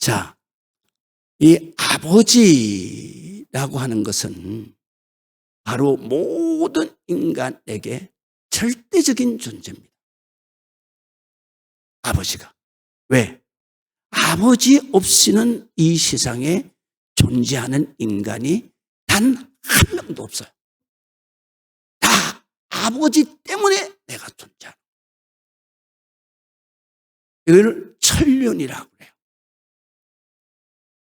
자, 이 아버지라고 하는 것은 바로 모든 인간에게 절대적인 존재입니다. 아버지가. 왜? 아버지 없이는 이 세상에 존재하는 인간이 단 한 명도 없어요. 다 아버지 때문에 내가 존재하는 거예요. 이걸 천륜이라고 해요.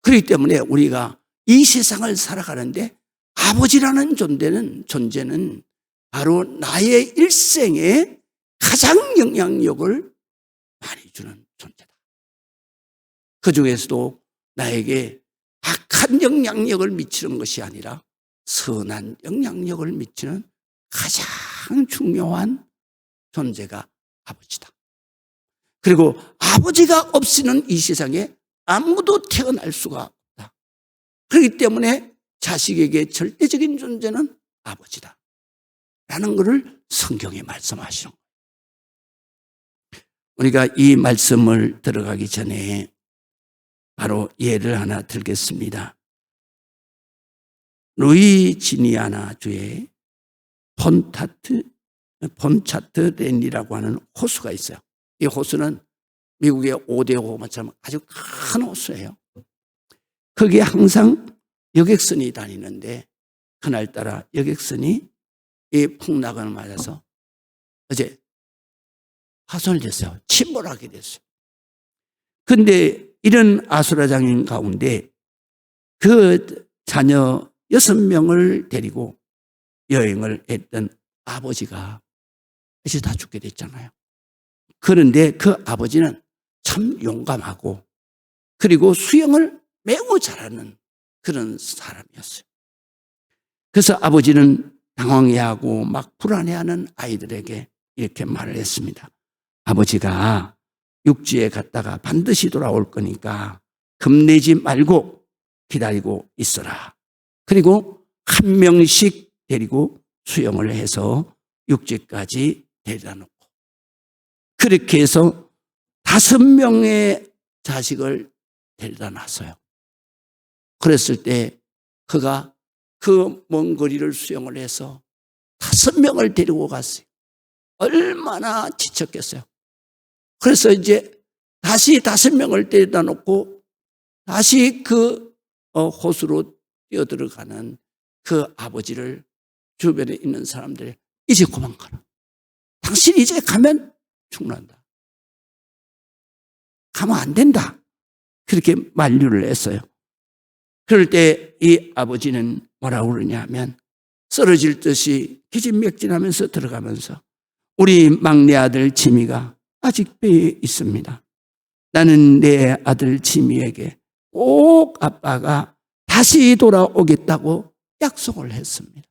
그렇기 때문에 우리가 이 세상을 살아가는데 아버지라는 존재는 바로 나의 일생에 가장 영향력을 많이 주는 존재다. 그 중에서도 나에게 악한 영향력을 미치는 것이 아니라 선한 영향력을 미치는 가장 중요한 존재가 아버지다. 그리고 아버지가 없이는 이 세상에 아무도 태어날 수가 없다. 그렇기 때문에 자식에게 절대적인 존재는 아버지다 라는 것을 성경에 말씀하시는 거예요. 우리가 이 말씀을 들어가기 전에 바로 예를 하나 들겠습니다. 루이지니아나 주의 폰차트렌이라고 하는 호수가 있어요. 이 호수는 미국의 5대 호수처럼 아주 큰 호수예요. 거기에 항상 여객선이 다니는데 그날따라 여객선이 이 풍랑을 맞아서 어제 파손이 됐어요. 침몰하게 됐어요. 그런데 이런 아수라장인 가운데 그 자녀 6명을 데리고 여행을 했던 아버지가 이제 다 죽게 됐잖아요. 그런데 그 아버지는 참 용감하고 그리고 수영을 매우 잘하는 그런 사람이었어요. 그래서 아버지는 당황해하고 막 불안해하는 아이들에게 이렇게 말을 했습니다. 아버지가 육지에 갔다가 반드시 돌아올 거니까 겁내지 말고 기다리고 있어라. 그리고 한 명씩 데리고 수영을 해서 육지까지 데려다 놓고 그렇게 해서 5명의 자식을 데려다 놨어요. 그랬을 때 그가 그 먼 거리를 수영을 해서 5명을 데리고 갔어요. 얼마나 지쳤겠어요. 그래서 이제 다시 5명을 데려다 놓고 다시 그 호수로 뛰어들어가는 그 아버지를 주변에 있는 사람들이 이제 그만 가라. 당신 이제 가면 죽는다. 가면 안 된다. 그렇게 만류를 했어요. 그럴 때 이 아버지는 뭐라고 그러냐 하면 쓰러질 듯이 기진맥진하면서 들어가면서 우리 막내 아들 지미가 아직 배에 있습니다. 나는 내 아들 지미에게 꼭 아빠가 다시 돌아오겠다고 약속을 했습니다.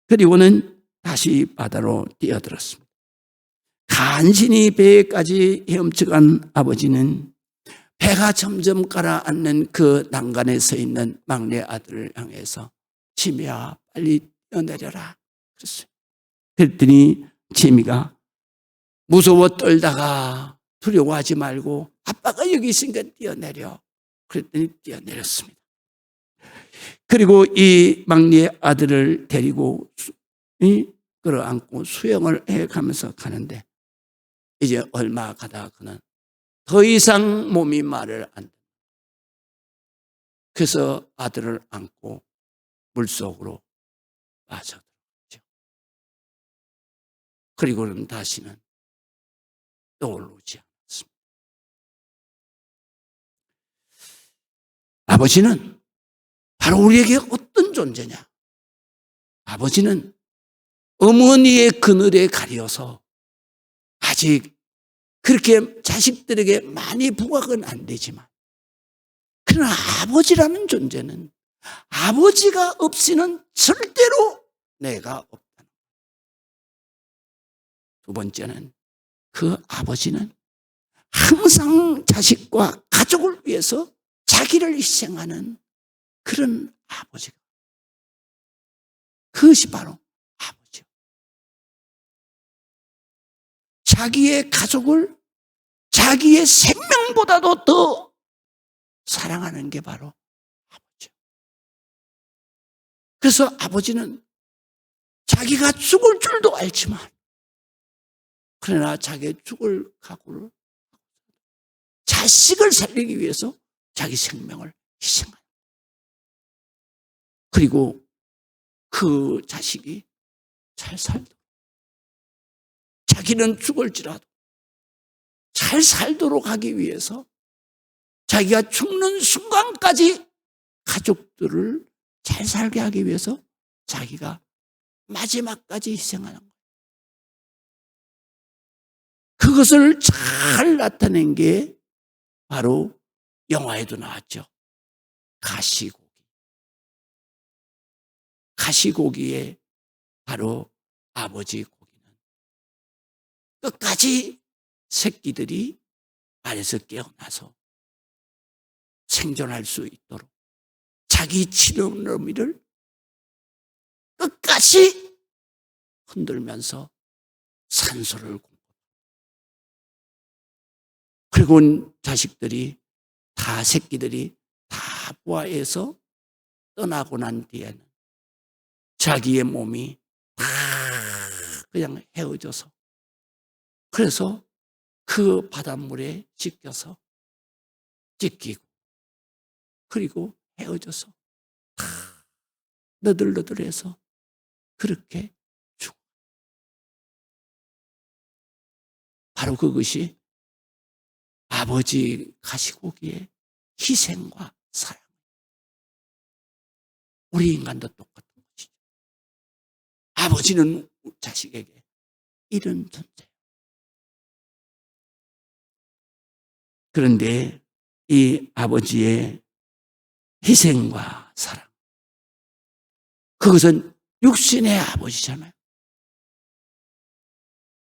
그리고는 다시 바다로 뛰어들었습니다. 간신히 배에까지 헤엄쳐간 아버지는 배가 점점 가라앉는 그 난간에 서 있는 막내 아들을 향해서 지미야 빨리 뛰어내려라 그랬어요. 그랬더니 지미가 무서워 떨다가 두려워하지 말고 아빠가 여기 있으니까 뛰어내려. 그랬더니 뛰어내렸습니다. 그리고 이 막내 아들을 데리고 끌어안고 수영을 해가면서 가는데 이제 얼마 가다가 그는 더 이상 몸이 말을 안 된다. 그래서 아들을 안고 물속으로 빠져들었죠. 그리고는 다시는 떠오르지 않았습니다. 아버지는 바로 우리에게 어떤 존재냐? 아버지는 어머니의 그늘에 가려서 아직 그렇게 자식들에게 많이 부각은 안 되지만 그러나 아버지라는 존재는 아버지가 없이는 절대로 내가 없다. 두 번째는 그 아버지는 항상 자식과 가족을 위해서 자기를 희생하는 그런 아버지가 그것이 바로 아버지요. 자기의 가족을 자기의 생명보다도 더 사랑하는 게 바로 아버지. 그래서 아버지는 자기가 죽을 줄도 알지만 그러나 자기의 죽을 각오를 자식을 살리기 위해서 자기 생명을 희생합니다. 그리고 그 자식이 잘 살도록, 자기는 죽을지라도 잘 살도록 하기 위해서 자기가 죽는 순간까지 가족들을 잘 살게 하기 위해서 자기가 마지막까지 희생하는 거예요. 그것을 잘 나타낸 게 바로 영화에도 나왔죠. 가시고기. 가시고기의 바로 아버지 고기는 끝까지 새끼들이 알에서 깨어나서 생존할 수 있도록 자기 치명러미를 끝까지 흔들면서 산소를 공급합니다. 그리고 자식들이 다 새끼들이 다 부화해서 떠나고 난 뒤에는 자기의 몸이 다 그냥 헤어져서 그래서 그 바닷물에 씻겨서 찢기고 그리고 헤어져서 다 너들너들해서 그렇게 죽어. 바로 그것이 아버지 가시고기의 희생과 사랑. 우리 인간도 똑같은 것이죠. 아버지는 자식에게 이런 존재예요. 그런데 이 아버지의 희생과 사랑, 그것은 육신의 아버지잖아요.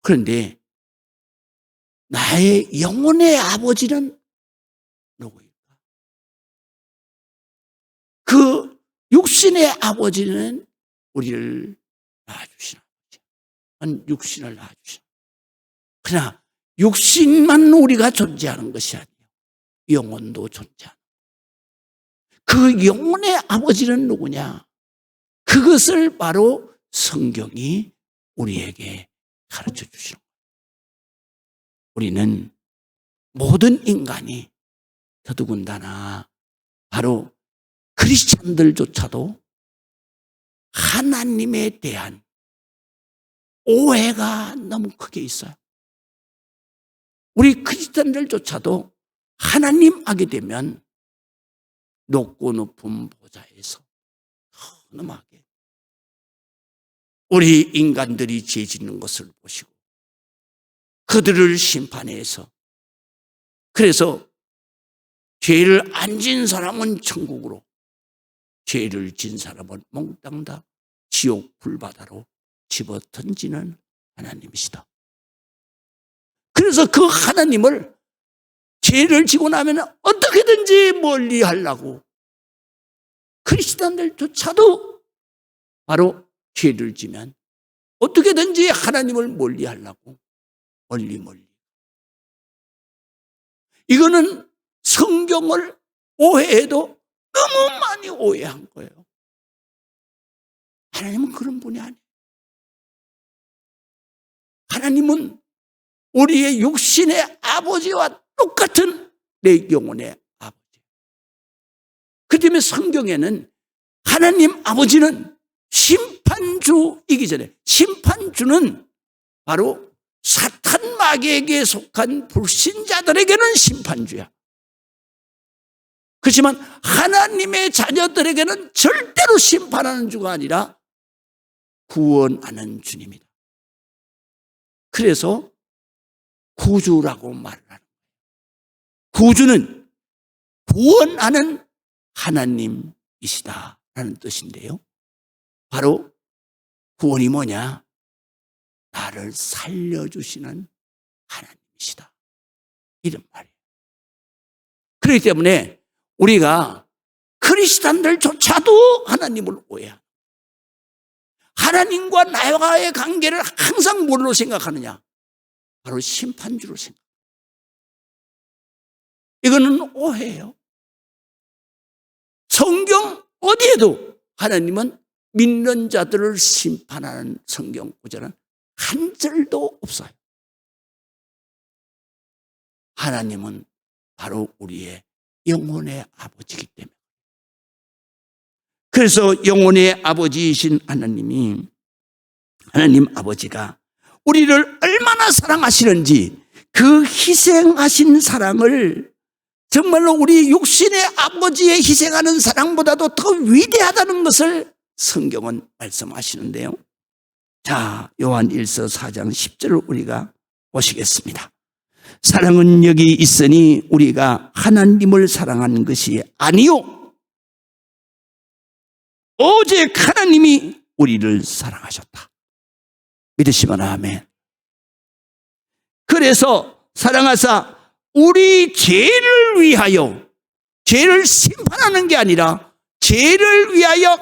그런데 나의 영혼의 아버지는 누구일까? 그 육신의 아버지는 우리를 낳아주시는 아버지, 육신을 낳아주시는. 그러나 육신만 우리가 존재하는 것이 아니에요. 영혼도 존재하는. 그 영혼의 아버지는 누구냐? 그것을 바로 성경이 우리에게 가르쳐 주시는 거예요. 우리는 모든 인간이 더더군다나 바로 크리스찬들조차도 하나님에 대한 오해가 너무 크게 있어요. 우리 크리스찬들조차도 하나님 하게 되면 높고 높은 보좌에서 헌엄하게 우리 인간들이 죄 짓는 것을 보시고 그들을 심판해서 그래서 죄를 안 진 사람은 천국으로, 죄를 진 사람은 몽땅 다 지옥 불바다로 집어 던지는 하나님이시다. 그래서 그 하나님을 죄를 지고 나면 어떻게든지 멀리 하려고 크리스찬들조차도 바로 죄를 지면 어떻게든지 하나님을 멀리 하려고 멀리. 이거는 성경을 오해해도 너무 많이 오해한 거예요. 하나님은 그런 분이 아니에요. 하나님은 우리의 육신의 아버지와 똑같은 내 영혼의 아버지. 그 때문에 성경에는 하나님 아버지는 심판주이기 전에, 심판주는 바로 사탄 마귀에게 속한 불신자들에게는 심판주야. 그렇지만 하나님의 자녀들에게는 절대로 심판하는 주가 아니라 구원하는 주님이다. 그래서 구주라고 말을 하는 거예요. 구주는 구원하는 하나님이시다라는 뜻인데요. 바로 구원이 뭐냐? 나를 살려주시는 하나님이시다. 이런 말이에요. 그렇기 때문에 우리가 크리스찬들조차도 하나님을 오해합니다. 하나님과 나와의 관계를 항상 뭘로 생각하느냐? 바로 심판주로 생각합니다. 이거는 오해예요. 성경 어디에도 하나님은 믿는 자들을 심판하는 성경 구절은 한 절도 없어요. 하나님은 바로 우리의 영혼의 아버지이기 때문에. 그래서 영혼의 아버지이신 하나님 아버지가 우리를 얼마나 사랑하시는지 그 희생하신 사랑을 정말로 우리 육신의 아버지의 희생하는 사랑보다도 더 위대하다는 것을 성경은 말씀하시는데요. 자, 요한 1서 4장 10절을 우리가 보시겠습니다. 사랑은 여기 있으니 우리가 하나님을 사랑하는 것이 아니요 오직 하나님이 우리를 사랑하셨다. 믿으시면 아멘. 그래서 사랑하사 우리 죄를 위하여, 죄를 심판하는 게 아니라 죄를 위하여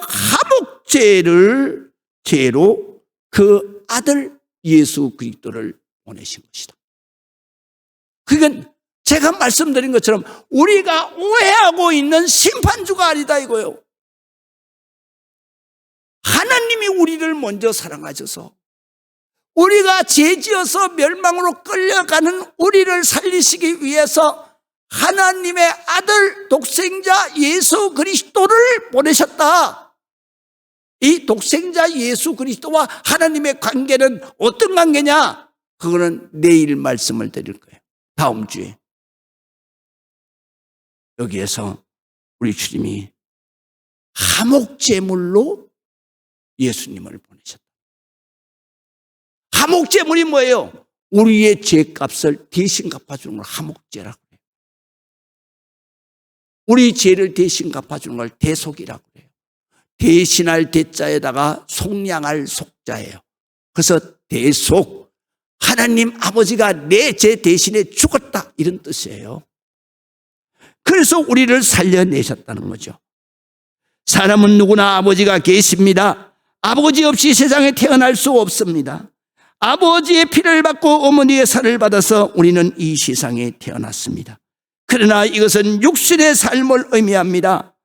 죄로 그 아들 예수 그리스도를 보내신 것이다. 그건 제가 말씀드린 것처럼 우리가 오해하고 있는 심판주가 아니다 이거예요. 하나님이 우리를 먼저 사랑하셔서 우리가 죄지어서 멸망으로 끌려가는 우리를 살리시기 위해서 하나님의 아들 독생자 예수 그리스도를 보내셨다. 이 독생자 예수 그리스도와 하나님의 관계는 어떤 관계냐? 그거는 내일 말씀을 드릴 거예요. 다음 주에. 여기에서 우리 주님이 화목제물로 예수님을 보내셨다. 화목제물이 뭐예요? 우리의 죄값을 대신 갚아주는 걸 화목제라고 해요. 우리 죄를 대신 갚아주는 걸 대속이라고 해요. 대신할 대자에다가 속량할 속자예요. 그래서 대속, 하나님 아버지가 내 죄 대신에 죽었다 이런 뜻이에요. 그래서 우리를 살려내셨다는 거죠. 사람은 누구나 아버지가 계십니다. 아버지 없이 세상에 태어날 수 없습니다. 아버지의 피를 받고 어머니의 살을 받아서 우리는 이 세상에 태어났습니다. 그러나 이것은 육신의 삶을 의미합니다.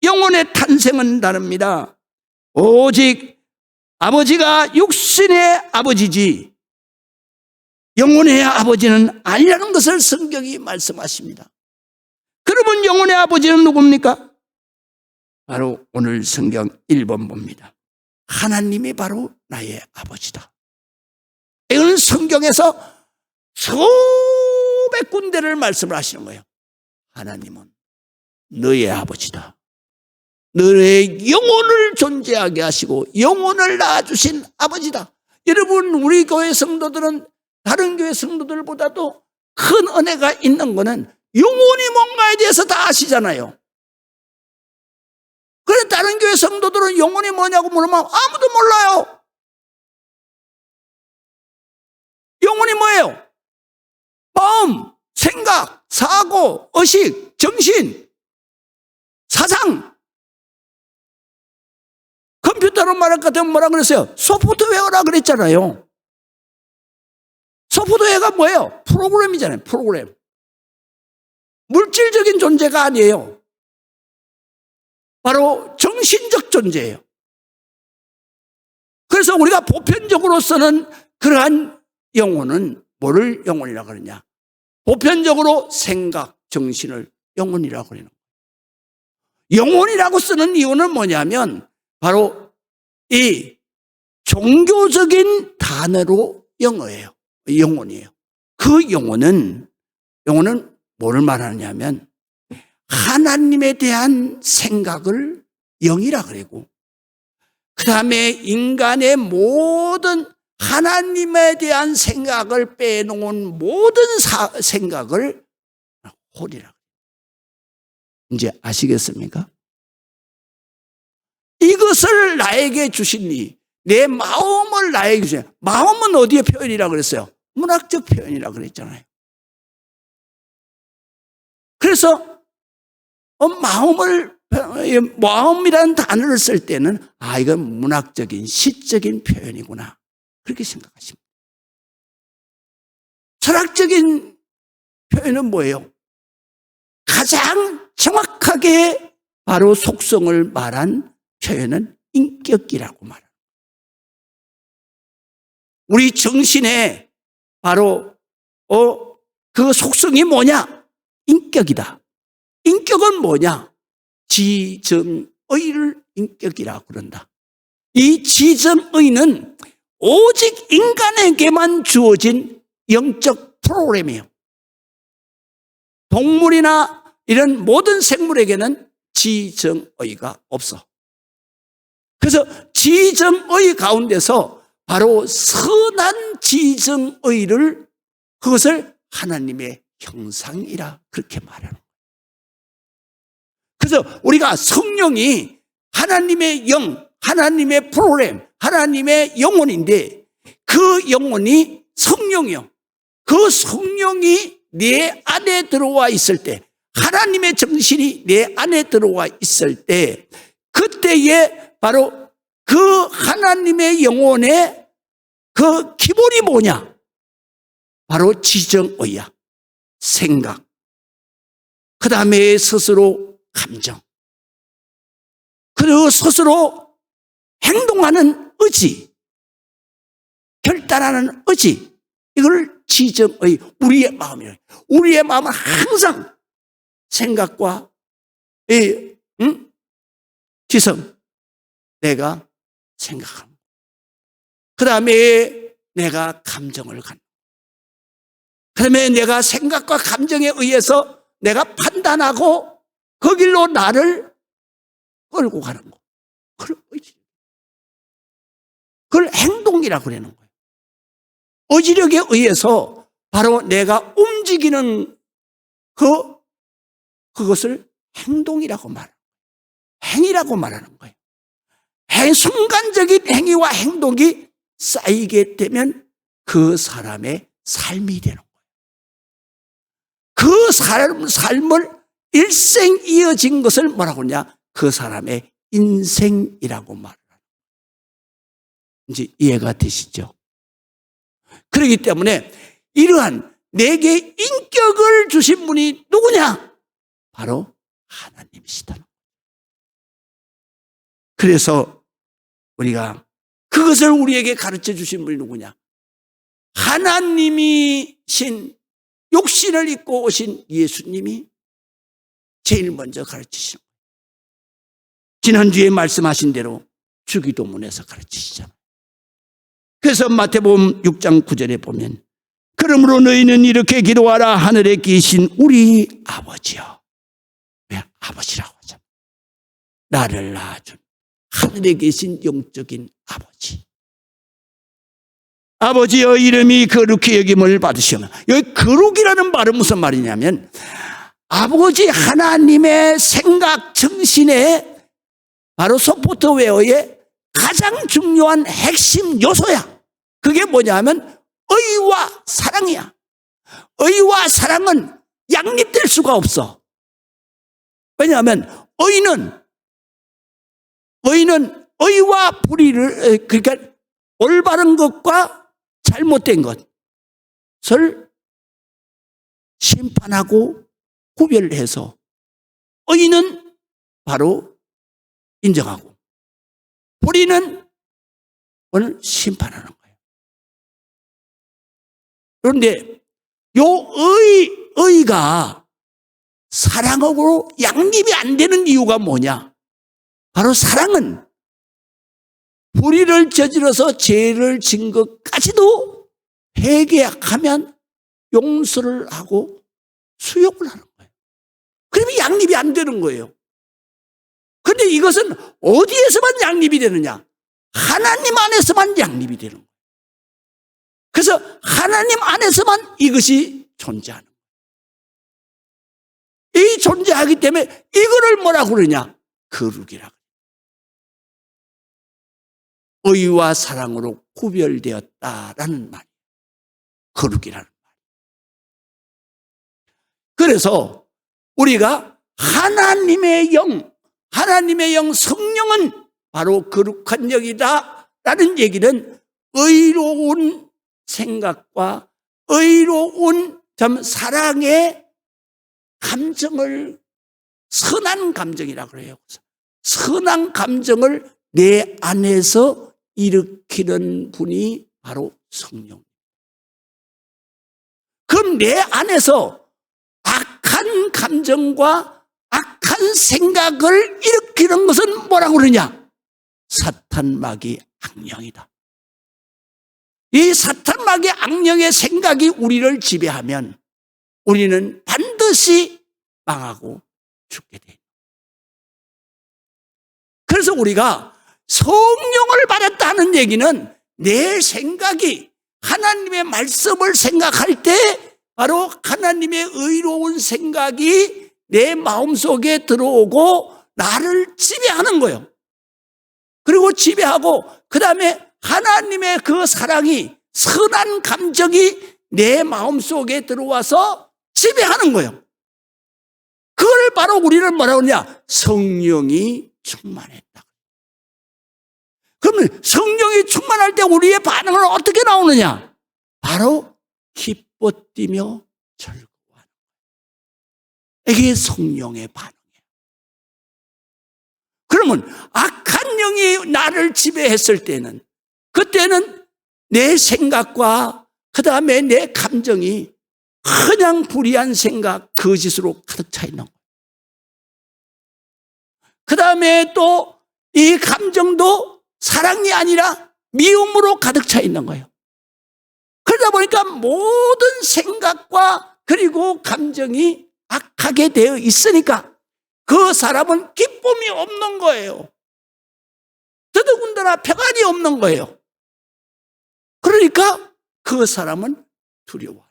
영혼의 탄생은 다릅니다. 오직 아버지가 육신의 아버지지 영혼의 아버지는 아니라는 것을 성경이 말씀하십니다. 그러면 영혼의 아버지는 누굽니까? 바로 오늘 성경 1번 봅니다. 하나님이 바로 나의 아버지다. 이거는 성경에서 수백 군데를 말씀을 하시는 거예요. 하나님은 너의 아버지다. 너의 영혼을 존재하게 하시고 영혼을 낳아주신 아버지다. 여러분, 우리 교회 성도들은 다른 교회 성도들보다도 큰 은혜가 있는 거는 영혼이 뭔가에 대해서 다 아시잖아요. 그런데 다른 교회 성도들은 영혼이 뭐냐고 물으면 아무도 몰라요. 영혼이 뭐예요? 마음, 생각, 사고, 의식, 정신, 사상. 컴퓨터로 말할 것 같으면 뭐라 그랬어요? 소프트웨어라 그랬잖아요. 소프트웨어가 뭐예요? 프로그램이잖아요. 프로그램. 물질적인 존재가 아니에요. 바로 정신적 존재예요. 그래서 우리가 보편적으로 쓰는 그러한 영혼은 뭐를 영혼이라고 그러냐? 보편적으로 생각, 정신을 영혼이라고 그러는 거예요. 영혼이라고 쓰는 이유는 뭐냐면 바로 이 종교적인 단어로 영어예요. 영혼이에요. 그 영혼은 뭐를 말하느냐면 하나님에 대한 생각을 영이라 그러고 그 다음에 인간의 모든 하나님에 대한 생각을 빼놓은 모든 생각을 홀이라. 이제 아시겠습니까? 이것을 나에게 주시니 내 마음을 나에게 주시니 마음은 어디에 표현이라고 그랬어요? 문학적 표현이라고 그랬잖아요. 그래서 마음이라는 단어를 쓸 때는 이건 문학적인 시적인 표현이구나 그렇게 생각하십니다. 철학적인 표현은 뭐예요? 가장 정확하게 바로 속성을 말한 표현은 인격이라고 말합니다. 우리 정신의 바로 그 속성이 뭐냐? 인격이다. 인격은 뭐냐? 지정의를 인격이라고 그런다. 이 지정의는 오직 인간에게만 주어진 영적 프로그램이에요. 동물이나 이런 모든 생물에게는 지정의가 없어. 그래서 지정의 가운데서 바로 선한 지정의를, 그것을 하나님의 형상이라 그렇게 말하는 거예요. 그래서 우리가 성령이 하나님의 영, 하나님의 프로그램, 하나님의 영혼인데, 그 영혼이 성령이요. 그 성령이 내 안에 들어와 있을 때, 하나님의 정신이 내 안에 들어와 있을 때, 그때에 바로 그 하나님의 영혼의 그 기본이 뭐냐? 바로 지정의야. 생각. 그 다음에 스스로 감정. 그리고 스스로 행동하는 의지. 결단하는 의지. 이걸 지정의, 우리의 마음이에요. 우리의 마음은 항상 생각과 지성, 내가 생각합니다. 그 다음에 내가 감정을 갖는, 그 다음에 내가 생각과 감정에 의해서 내가 판단하고 그 길로 나를 끌고 가는 거. 그걸 행동이라고 그러는 거예요. 의지력에 의해서 바로 내가 움직이는 그것을 행동이라고 말하는 거예요. 행위라고 말하는 거예요. 순간적인 행위와 행동이 쌓이게 되면 그 사람의 삶이 되는 거예요. 그 삶을 일생 이어진 것을 뭐라고 하냐? 그 사람의 인생이라고 말을 합니다. 이제 이해가 되시죠? 그렇기 때문에 이러한 내게 인격을 주신 분이 누구냐? 바로 하나님이시다. 그래서 우리가 그것을 우리에게 가르쳐 주신 분이 누구냐? 하나님이신, 육신을 입고 오신 예수님이 제일 먼저 가르치시는 거예요. 지난주에 말씀하신 대로 주기도문에서 가르치시잖아요. 그래서 마태복음 6장 9절에 보면, 그러므로 너희는 이렇게 기도하라. 하늘에 계신 우리 아버지여. 왜 아버지라고 하죠? 나를 낳아준 하늘에 계신 영적인 아버지. 아버지여, 이름이 거룩히 여김을 받으시오며. 여기 거룩이라는 말은 무슨 말이냐면, 아버지 하나님의 생각 정신의 바로 소프트웨어의 가장 중요한 핵심 요소야. 그게 뭐냐면 의와 사랑이야. 의와 사랑은 양립될 수가 없어. 왜냐하면 의는 의와 불의를, 그러니까 올바른 것과 잘못된 것을 심판하고 구별해서, 의는 바로 인정하고 불의는 오늘 심판하는 거예요. 그런데 의가 사랑하고 양립이 안 되는 이유가 뭐냐? 바로 사랑은 불의를 저질러서 죄를 진 것까지도 회개하면 용서를 하고 수용을 하는 거예요. 그러면 양립이 안 되는 거예요. 그런데 이것은 어디에서만 양립이 되느냐? 하나님 안에서만 양립이 되는 거예요. 그래서 하나님 안에서만 이것이 존재하는 거예요. 이 존재하기 때문에 이거를 뭐라고 그러냐? 거룩이라고. 의와 사랑으로 구별되었다라는 말이에요. 거룩이라는 말. 그래서 우리가 하나님의 영 성령은 바로 거룩한 영이다라는 얘기는 의로운 생각과 의로운 사랑의 감정을 선한 감정이라고 그래요. 선한 감정을 내 안에서 일으키는 분이 바로 성령. 그럼 내 안에서 악한 감정과 악한 생각을 일으키는 것은 뭐라고 그러냐? 사탄 마귀 악령이다. 이 사탄 마귀 악령의 생각이 우리를 지배하면 우리는 반드시 망하고 죽게 돼. 그래서 우리가 성령을 받았다는 얘기는 내 생각이 하나님의 말씀을 생각할 때 바로 하나님의 의로운 생각이 내 마음속에 들어오고 나를 지배하는 거예요. 그리고 지배하고 그 다음에 하나님의 그 사랑이, 선한 감정이 내 마음속에 들어와서 지배하는 거예요. 그걸 바로 우리는 뭐라고 하냐? 성령이 충만했다. 그러면 성령이 충만할 때 우리의 반응은 어떻게 나오느냐? 바로 기뻐 뛰며 즐거워하는 거예요. 이게 성령의 반응이에요. 그러면 악한 영이 나를 지배했을 때는, 그때는 내 생각과 그 다음에 내 감정이 그냥 불의한 생각, 거짓으로 가득 차 있는 거예요. 그 다음에 또 이 감정도 사랑이 아니라 미움으로 가득 차 있는 거예요. 그러다 보니까 모든 생각과 그리고 감정이 악하게 되어 있으니까 그 사람은 기쁨이 없는 거예요. 더더군다나 평안이 없는 거예요. 그러니까 그 사람은 두려워,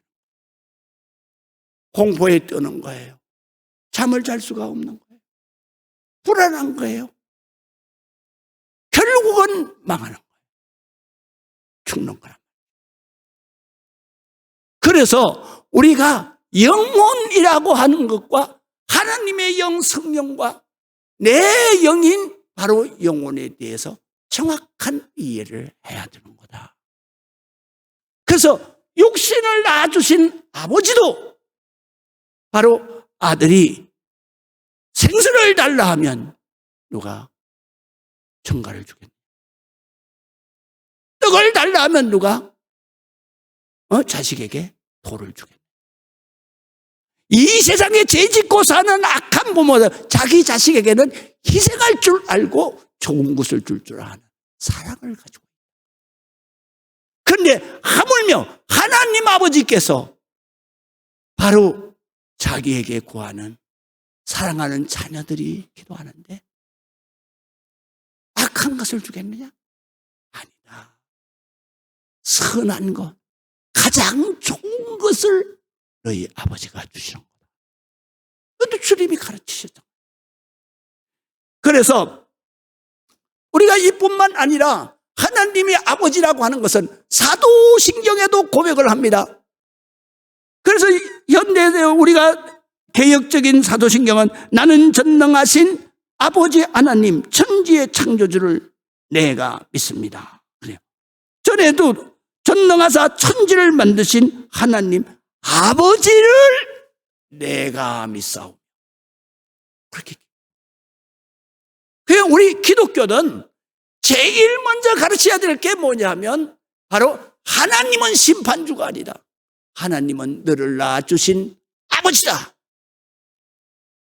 공포에 떠는 거예요. 잠을 잘 수가 없는 거예요. 불안한 거예요. 결국은 망하는 거예요. 죽는 거란 말이에요. 그래서 우리가 영혼이라고 하는 것과 하나님의 영, 성령과 내 영인 바로 영혼에 대해서 정확한 이해를 해야 되는 거다. 그래서 육신을 낳아주신 아버지도 바로 아들이 생수를 달라 하면 누가 청가를 주겠냐? 떡을 달라 하면 누가 자식에게 돌을 주겠냐? 이 세상에 죄짓고 사는 악한 부모들, 자기 자식에게는 희생할 줄 알고 좋은 것을 줄 아는 사랑을 가지고 있다. 그런데 하물며 하나님 아버지께서 바로 자기에게 구하는 사랑하는 자녀들이 기도하는데 악한 것을 주겠느냐? 아니다. 선한 것, 가장 좋은 것을 너희 아버지가 주시는 거다. 그것도 주님이 가르치셨죠. 그래서 우리가 이뿐만 아니라 하나님의 아버지라고 하는 것은 사도신경에도 고백을 합니다. 그래서 현대 우리가 개혁적인 사도신경은 나는 전능하신 아버지 하나님, 천지의 창조주를 내가 믿습니다. 그래요. 전에도 전능하사 천지를 만드신 하나님 아버지를 내가 믿사오. 그렇게. 그래서 우리 기독교는 제일 먼저 가르쳐야 될 게 뭐냐면 바로 하나님은 심판주가 아니다. 하나님은 너를 낳아주신 아버지다.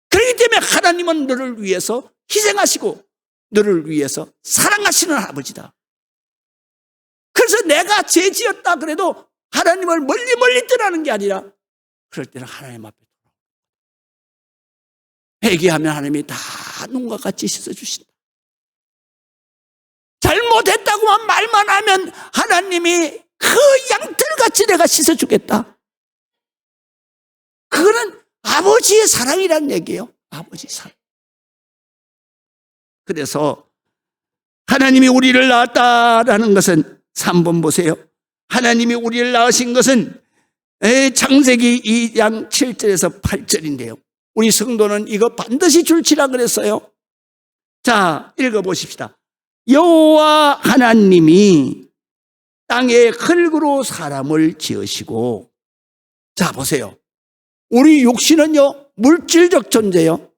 그렇기 때문에 하나님은 너를 위해서 희생하시고 너를 위해서 사랑하시는 아버지다. 그래서 내가 죄 지었다 그래도 하나님을 멀리 떠나는 게 아니라 그럴 때는 하나님 앞에 돌아옵니다. 회개하면 하나님이 다 눈과 같이 씻어주신다. 잘못했다고만 말만 하면 하나님이 그 양털같이 내가 씻어주겠다. 그거는 아버지의 사랑이라는 얘기예요. 아버지 사랑. 그래서 하나님이 우리를 낳았다라는 것은 3번 보세요. 하나님이 우리를 낳으신 것은 창세기 2장 7절에서 8절인데요. 우리 성도는 이거 반드시 줄치라 그랬어요. 자, 읽어보십시다. 여호와 하나님이 땅에 흙으로 사람을 지으시고, 자 보세요. 우리 육신은요 물질적 존재요.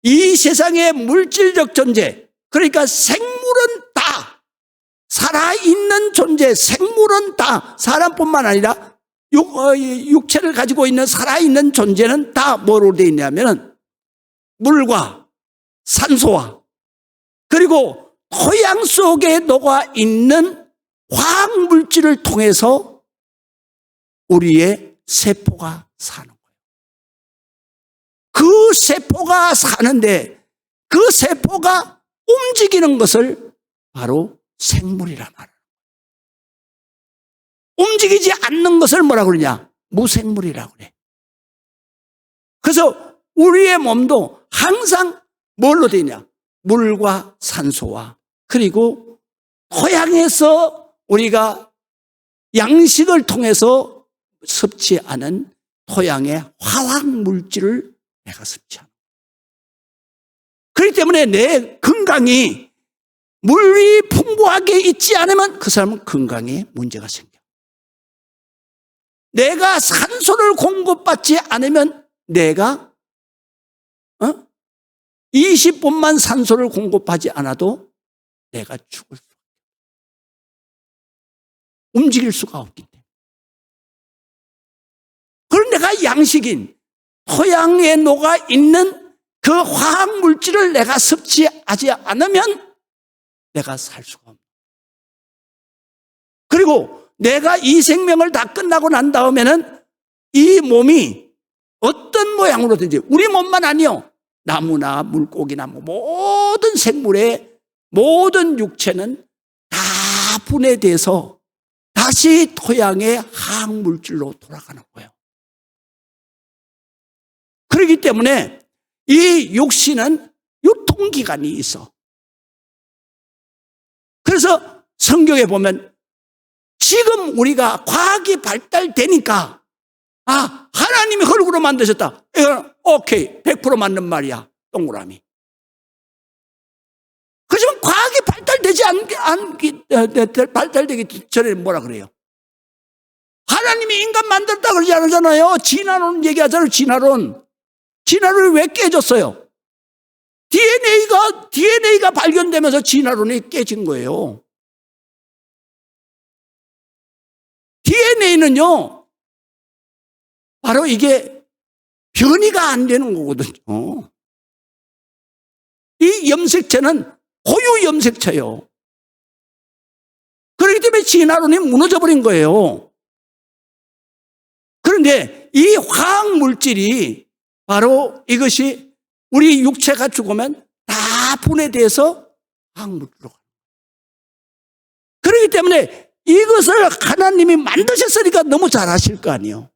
이 세상의 물질적 존재, 그러니까 생물은 다, 살아있는 존재, 생물은 다, 사람뿐만 아니라 육체를 가지고 있는 살아있는 존재는 다 뭐로 되어 있냐면 물과 산소와 그리고 토양 속에 녹아 있는 화학물질을 통해서 우리의 세포가 사는 거예요. 그 세포가 사는데 그 세포가 움직이는 것을 바로 생물이란 말이에요. 움직이지 않는 것을 뭐라고 그러냐? 무생물이라고 그래. 그래서 우리의 몸도 항상 뭘로 되어 있냐? 물과 산소와 그리고 토양에서 우리가 양식을 통해서 섭취하는 토양의 화학물질을 내가 섭취하는 거예요. 그렇기 때문에 내 건강이 물이 풍부하게 있지 않으면 그 사람은 건강에 문제가 생겨. 내가 산소를 공급받지 않으면 내가 20분만 산소를 공급하지 않아도 내가 죽을 수 없어요. 움직일 수가 없기 때문에. 그런 내가 양식인 토양에 녹아있는 그 화학물질을 내가 섭취하지 않으면 내가 살 수가 없어요. 그리고 내가 이 생명을 다 끝나고 난 다음에는 이 몸이 어떤 모양으로든지 우리 몸만 아니요. 나무나 물고기나 모든 생물의 모든 육체는 다 분해돼서 다시 토양의 화학물질로 돌아가는 거예요. 그렇기 때문에 이 육신은 유통기간이 있어. 그래서 성경에 보면 지금 우리가 과학이 발달되니까 하나님이 흙으로 만드셨다. 이건 오케이 100% 맞는 말이야. 동그라미. 그렇지만 과학이 발달되기 전에 뭐라 그래요? 하나님이 인간 만들었다 그러지 않잖아요. 진화론 얘기하잖아요. 진화론을 왜 깨졌어요? DNA가 발견되면서 진화론이 깨진 거예요. DNA는요, 바로 이게 변이가 안 되는 거거든요. 이 염색체는 고유 염색체예요. 그렇기 때문에 진화론이 무너져버린 거예요. 그런데 이 화학물질이 바로 이것이 우리 육체가 죽으면 다 분해돼서 화학물질로 가요. 그렇기 때문에 이것을 하나님이 만드셨으니까 너무 잘 아실 거 아니에요.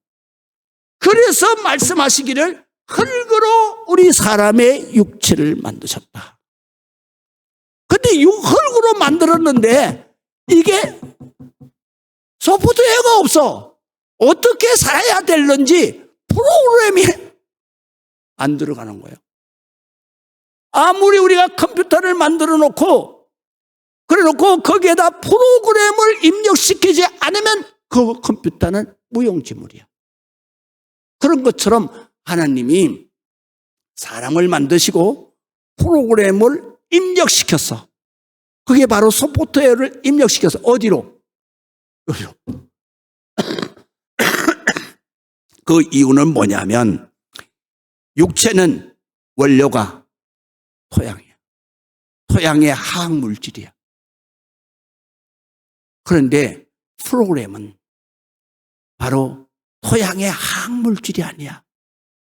그래서 말씀하시기를 흙으로 우리 사람의 육체를 만드셨다. 근데 흙으로 만들었는데 이게 소프트웨어가 없어. 어떻게 살아야 되는지 프로그램이 안 들어가는 거예요. 아무리 우리가 컴퓨터를 만들어 놓고 그래 놓고 거기에다 프로그램을 입력시키지 않으면 그 컴퓨터는 무용지물이야. 그런 것처럼 하나님이 사람을 만드시고 프로그램을 입력시켰어. 그게 바로 소프트웨어를 입력시켜서 어디로? 여기로. 그 이유는 뭐냐면 육체는 원료가 토양이야. 토양의 화학물질이야. 그런데 프로그램은 바로 토양의 화학물질이 아니야.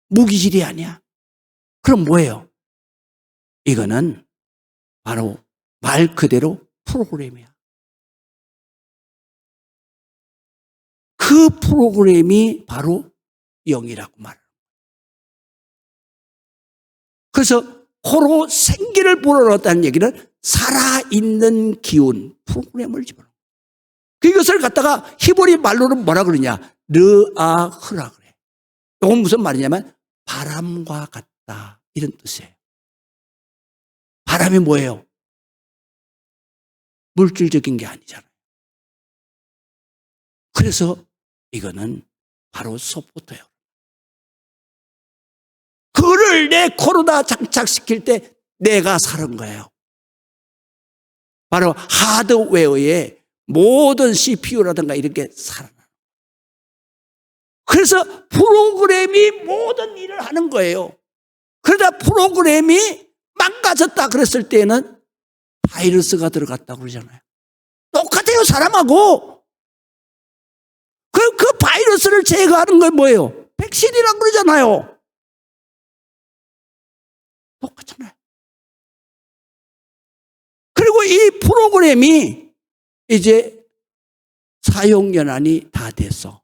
무기질이 아니야. 그럼 뭐예요? 이거는 바로 말 그대로 프로그램이야. 그 프로그램이 바로 영이라고 말해요. 그래서 코로 생기를 불어넣었다는 얘기는 살아있는 기운, 프로그램을 집어넣어. 그것을 갖다가 히브리 말로는 뭐라 그러냐? 르아흐라 그래. 이건 무슨 말이냐면 바람과 같다 이런 뜻이에요. 바람이 뭐예요? 물질적인 게 아니잖아요. 그래서 이거는 바로 소프트웨어. 그를 내 코로나 장착시킬 때 내가 사는 거예요. 바로 하드웨어의 모든 CPU라든가 이런 게 살아나는 거예요. 그래서 프로그램이 모든 일을 하는 거예요. 그러다 프로그램이 망가졌다 그랬을 때는 바이러스가 들어갔다고 그러잖아요. 똑같아요, 사람하고. 그럼 그 바이러스를 제거하는 건 뭐예요? 백신이라고 그러잖아요. 똑같잖아요. 그리고 이 프로그램이 이제 사용연한이 다 됐어.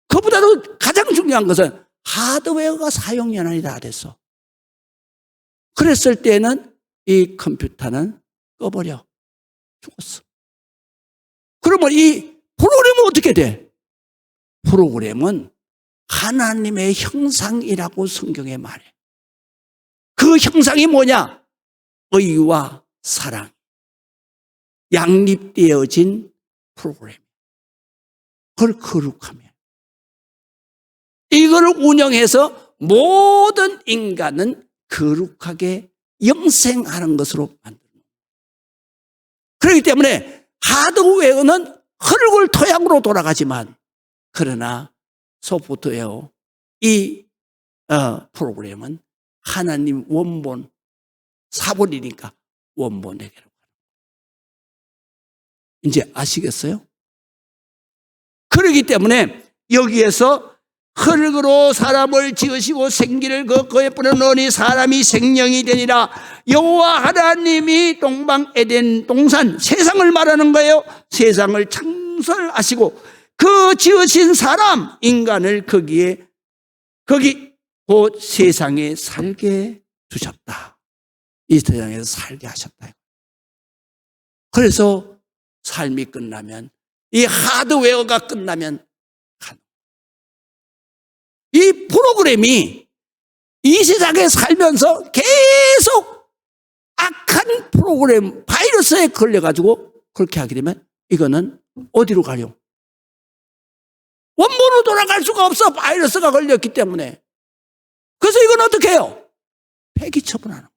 그보다도 가장 중요한 것은 하드웨어가 사용연한이 다 됐어. 그랬을 때는 이 컴퓨터는 꺼버려. 죽었어. 그러면 이 프로그램은 어떻게 돼? 프로그램은 하나님의 형상이라고 성경에 말해. 그 형상이 뭐냐? 의와 사랑. 양립되어진 프로그램. 그걸 거룩하며. 이걸 운영해서 모든 인간은 거룩하게 영생하는 것으로 만듭니다. 그렇기 때문에 하드웨어는 흙을 토양으로 돌아가지만 그러나 소프트웨어 이 프로그램은 하나님 원본 사본이니까 원본에게로 가는 거예요. 이제 아시겠어요? 그렇기 때문에 여기에서 흙으로 사람을 지으시고 생기를 그에 뿌려넣으니 사람이 생명이 되니라. 여호와 하나님이 동방 에덴 동산 세상을 말하는 거예요. 세상을 창설하시고 그 지으신 사람 인간을 거기 그 세상에 살게 두셨다. 이 세상에서 살게 하셨다. 그래서 삶이 끝나면 이 하드웨어가 끝나면 이 프로그램이 이 세상에 살면서 계속 악한 프로그램 바이러스에 걸려가지고 그렇게 하게 되면 이거는 어디로 가요? 원본으로 돌아갈 수가 없어. 바이러스가 걸렸기 때문에. 그래서 이건 어떻게 해요? 폐기 처분하는 거예요.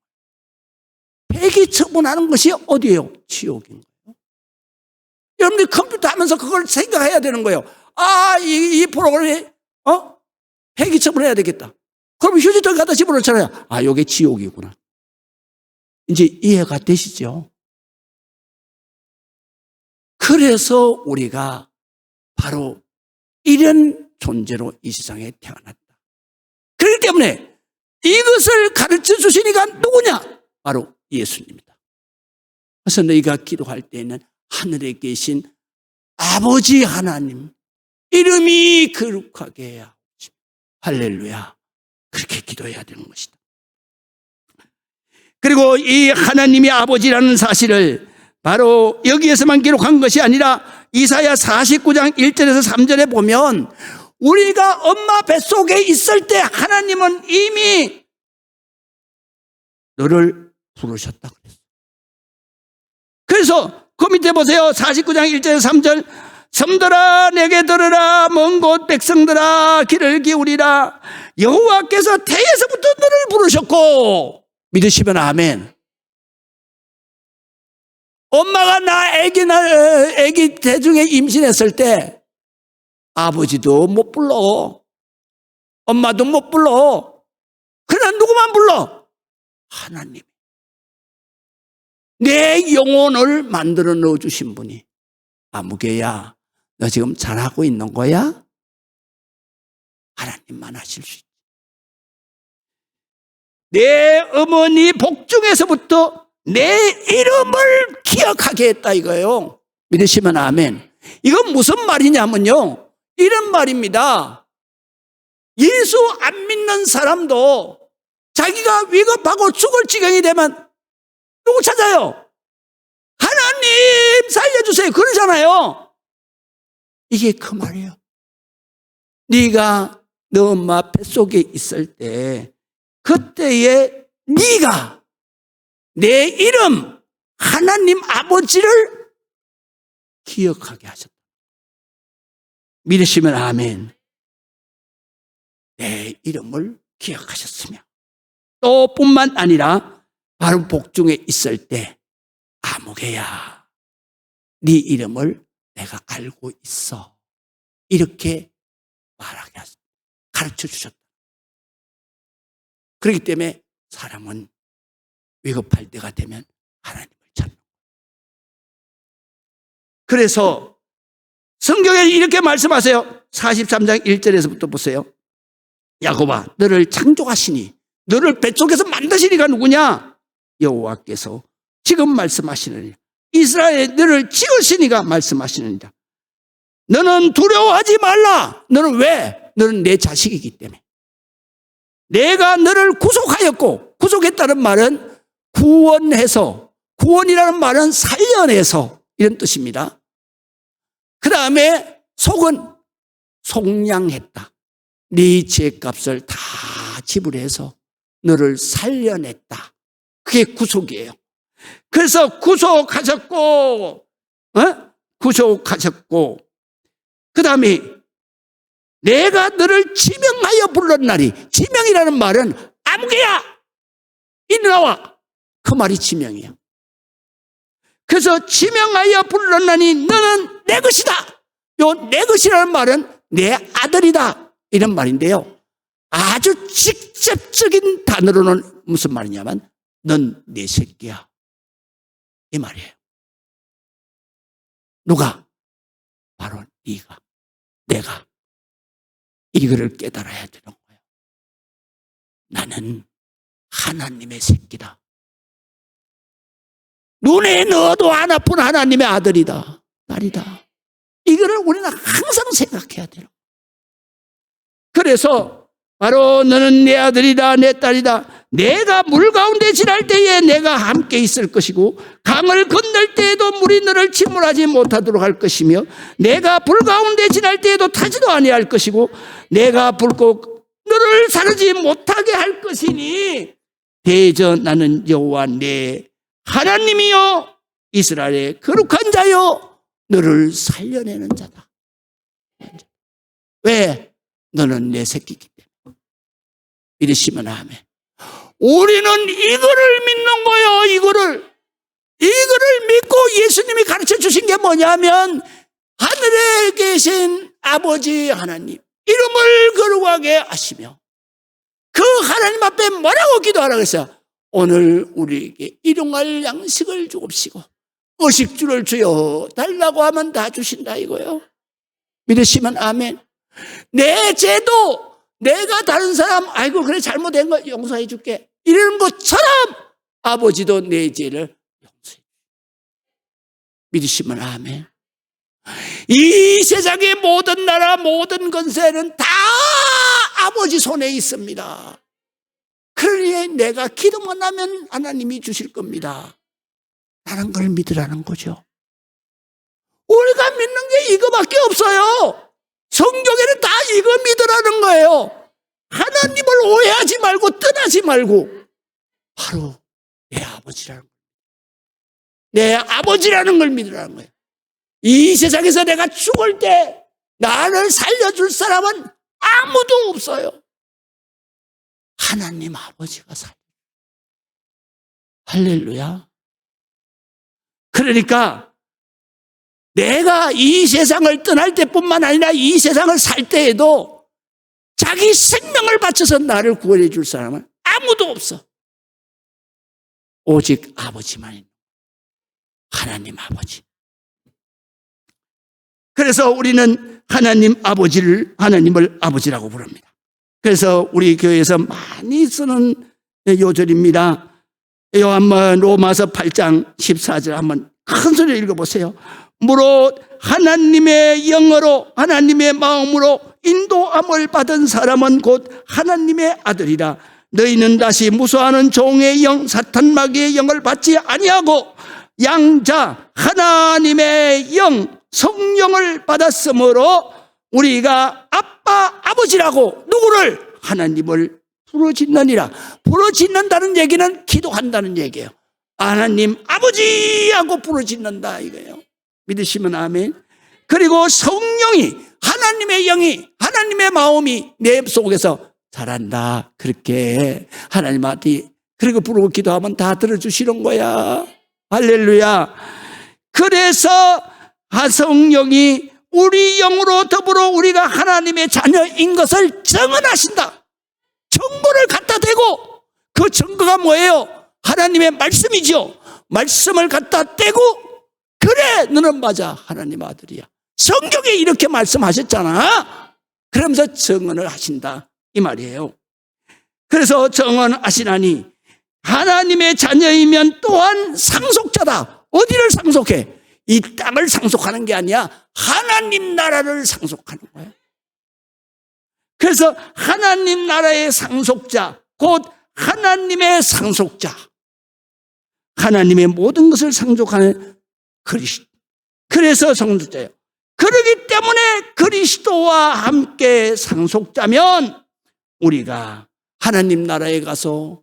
폐기 처분하는 것이 어디예요? 지옥인 거예요. 여러분들이 컴퓨터 하면서 그걸 생각해야 되는 거예요. 아, 이 프로그램이 폐기 처분해야 되겠다. 그럼 휴지통 갖다 집어넣잖아요. 아, 이게 지옥이구나. 이제 이해가 되시죠? 그래서 우리가 바로 이런 존재로 이 세상에 태어났다. 그렇기 때문에 이것을 가르쳐 주신 이가 누구냐? 바로 예수님이다. 그래서 너희가 기도할 때에는 하늘에 계신 아버지 하나님 이름이 거룩하게 해야 할렐루야. 그렇게 기도해야 되는 것이다. 그리고 이 하나님이 아버지라는 사실을 바로 여기에서만 기록한 것이 아니라 이사야 49장 1절에서 3절에 보면 우리가 엄마 뱃속에 있을 때 하나님은 이미 너를 부르셨다 그랬어요. 그래서 그 밑에 보세요. 49장 1절에서 3절 섬들아 내게 들으라 먼 곳 백성들아 귀를 기울이라 여호와께서 태에서부터 너를 부르셨고 믿으시면 아멘. 엄마가 나 애기 대중에 임신했을 때 아버지도 못 불러 엄마도 못 불러. 그러나 누구만 불러? 하나님. 내 영혼을 만들어 넣어주신 분이 아무개야 너 지금 잘하고 있는 거야? 하나님만 하실 수 있지. 내 어머니 복중에서부터 내 이름을 기억하게 했다 이거예요. 믿으시면 아멘. 이건 무슨 말이냐면요 이런 말입니다. 예수 안 믿는 사람도 자기가 위급하고 죽을 지경이 되면 누구 찾아요? 하나님 살려주세요 그러잖아요. 이게 그 말이에요. 네가 너 엄마 뱃속에 있을 때 그때에 네가 내 이름 하나님 아버지를 기억하게 하셨다. 믿으시면 아멘. 내 이름을 기억하셨으며 또 뿐만 아니라 바로 복중에 있을 때 아무개야 네 이름을 내가 알고 있어 이렇게 말하게 하셨습니다. 가르쳐 주셨다. 그렇기 때문에 사람은 위급할 때가 되면 하나님을 찾는 거예요. 그래서 성경에 이렇게 말씀하세요. 43장 1절에서부터 보세요. 야곱아 너를 창조하시니 너를 뱃속에서 만드시니가 누구냐? 여호와께서 지금 말씀하시느니라. 이스라엘에 너를 지으시니가 말씀하시느니라. 너는 두려워하지 말라. 너는 왜? 너는 내 자식이기 때문에. 내가 너를 구속하였고, 구속했다는 말은 구원해서, 구원이라는 말은 살려내서 이런 뜻입니다. 그 다음에 속은 속량했다. 네 죄값을 다 지불해서 너를 살려냈다. 그게 구속이에요. 그래서 구속하셨고, 구속하셨고, 그 다음에 내가 너를 지명하여 불렀나니, 지명이라는 말은 아무개야 이리 나와, 그 말이 지명이야. 그래서 지명하여 불렀나니 너는 내 것이다. 요 내 것이라는 말은 내 아들이다 이런 말인데요, 아주 직접적인 단어로는 무슨 말이냐면 넌 내 새끼야 이 말이에요. 누가? 바로 네가, 내가 이거를 깨달아야 되는 거예요. 나는 하나님의 새끼다. 눈에 넣어도 안 아픈 하나님의 아들이다, 딸이다. 이거를 우리는 항상 생각해야 돼요. 그래서 바로 너는 내 아들이다, 내 딸이다. 내가 물 가운데 지날 때에 내가 함께 있을 것이고 강을 건널 때에도 물이 너를 침몰하지 못하도록 할 것이며 내가 불 가운데 지날 때에도 타지도 아니할 것이고 내가 불고 너를 사르지 못하게 할 것이니 대저 나는 여호와 내 하나님이요 이스라엘의 거룩한 자요 너를 살려내는 자다. 왜? 너는 내 새끼이기 때문에. 이러시면 아멘. 우리는 이거를 믿는 거예요. 이거를 믿고 예수님이 가르쳐 주신 게 뭐냐면 하늘에 계신 아버지 하나님 이름을 거룩하게 하시며 그 하나님 앞에 뭐라고 기도하라고 했어요? 오늘 우리에게 일용할 양식을 주옵시고 의식주를 주여 달라고 하면 다 주신다 이거요. 믿으시면 아멘. 내 죄도 내가 다른 사람 아이고 그래 잘못된 거 용서해 줄게 이러는 것처럼 아버지도 내 죄를 용서해. 믿으시면 아멘. 이 세상의 모든 나라 모든 권세는 다 아버지 손에 있습니다. 그러니 내가 기도만 하면 하나님이 주실 겁니다. 라는 걸 믿으라는 거죠. 우리가 믿는 게 이거밖에 없어요. 성경에는 다 이거 믿으라는 거예요. 하나님을 오해하지 말고 떠나지 말고 바로 내 아버지라는 걸 믿으라는 거예요. 이 세상에서 내가 죽을 때 나를 살려줄 사람은 아무도 없어요. 하나님 아버지가 살려. 할렐루야. 그러니까 내가 이 세상을 떠날 때뿐만 아니라 이 세상을 살 때에도 자기 생명을 바쳐서 나를 구원해 줄 사람은 아무도 없어. 오직 아버지만 있는 하나님 아버지. 그래서 우리는 하나님을 아버지라고 부릅니다. 그래서 우리 교회에서 많이 쓰는 요절입니다. 요한번 로마서 8장 14절 한번 큰 소리로 읽어보세요. 무릇 하나님의 영으로 하나님의 마음으로 인도함을 받은 사람은 곧 하나님의 아들이라. 너희는 다시 무수하는 종의 영 사탄 마귀의 영을 받지 아니하고 양자 하나님의 영 성령을 받았으므로 우리가 아빠 아버지라고 누구를? 하나님을 부르짖느니라. 부르짖는다는 얘기는 기도한다는 얘기예요. 하나님 아버지하고 부르짖는다 이거예요. 믿으시면 아멘. 그리고 성령이 하나님의 영이 하나님의 마음이 내 속에서 잘한다. 그렇게 하나님한테 그리고 부르고 기도하면 다 들어주시는 거야. 할렐루야. 그래서 성령이 우리 영으로 더불어 우리가 하나님의 자녀인 것을 증언하신다. 정보를 갖다 대고, 그 증거가 뭐예요? 하나님의 말씀이죠. 말씀을 갖다 대고, 그래 너는 맞아 하나님 아들이야. 성경에 이렇게 말씀하셨잖아. 그러면서 증언을 하신다 이 말이에요. 그래서 증언하시나니 하나님의 자녀이면 또한 상속자다. 어디를 상속해? 이 땅을 상속하는 게 아니야. 하나님 나라를 상속하는 거야. 그래서 하나님 나라의 상속자, 곧 하나님의 상속자, 하나님의 모든 것을 상속하는 그리스도. 그래서 상속자예요. 그렇기 때문에 그리스도와 함께 상속자면 우리가 하나님 나라에 가서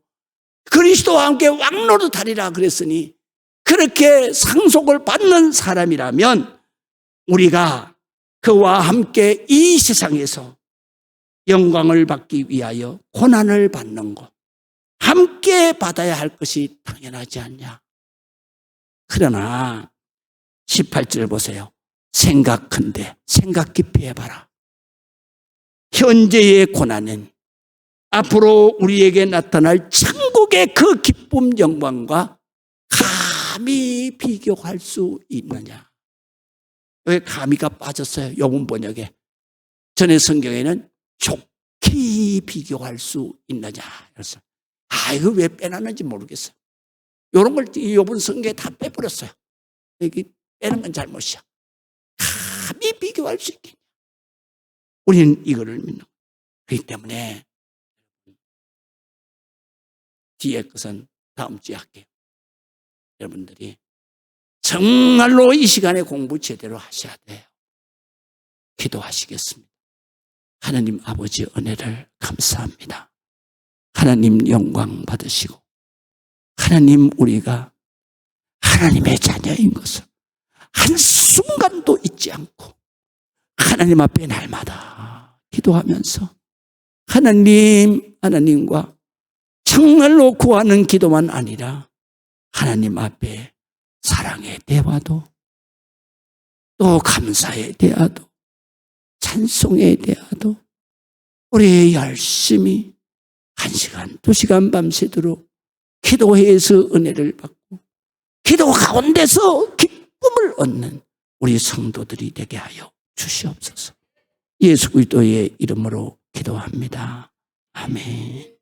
그리스도와 함께 왕노릇하리라 그랬으니, 그렇게 상속을 받는 사람이라면 우리가 그와 함께 이 세상에서 영광을 받기 위하여 고난을 받는 것, 함께 받아야 할 것이 당연하지 않냐. 그러나 18절 보세요. 생각한데, 생각 깊이 해봐라. 현재의 고난은 앞으로 우리에게 나타날 천국의 그 기쁨 영광과 감히 비교할 수 있느냐. 왜 감히가 빠졌어요? 요번 번역에. 전에 성경에는 좋게 비교할 수 있느냐. 그래서 이거 왜 빼놨는지 모르겠어요. 이런 걸 요번 성경에 다 빼버렸어요. 여기 빼는 건 잘못이야. 감히 비교할 수 있겠냐. 우리는 이거를 믿는 거예요. 그렇기 때문에 뒤에 것은 다음 주에 할게요. 여러분들이 정말로 이 시간에 공부 제대로 하셔야 돼요. 기도하시겠습니다. 하나님 아버지 은혜를 감사합니다. 하나님 영광 받으시고, 하나님 우리가 하나님의 자녀인 것을 한순간도 잊지 않고 하나님 앞에 날마다 기도하면서 하나님과 정말로 구하는 기도만 아니라 하나님 앞에 사랑의 대화도, 또 감사의 대화도, 찬송의 대화도 우리 열심히 1시간, 2시간 밤새도록 기도해서 은혜를 받고 기도 가운데서 기쁨을 얻는 우리 성도들이 되게 하여 주시옵소서. 예수 그리스도의 이름으로 기도합니다. 아멘.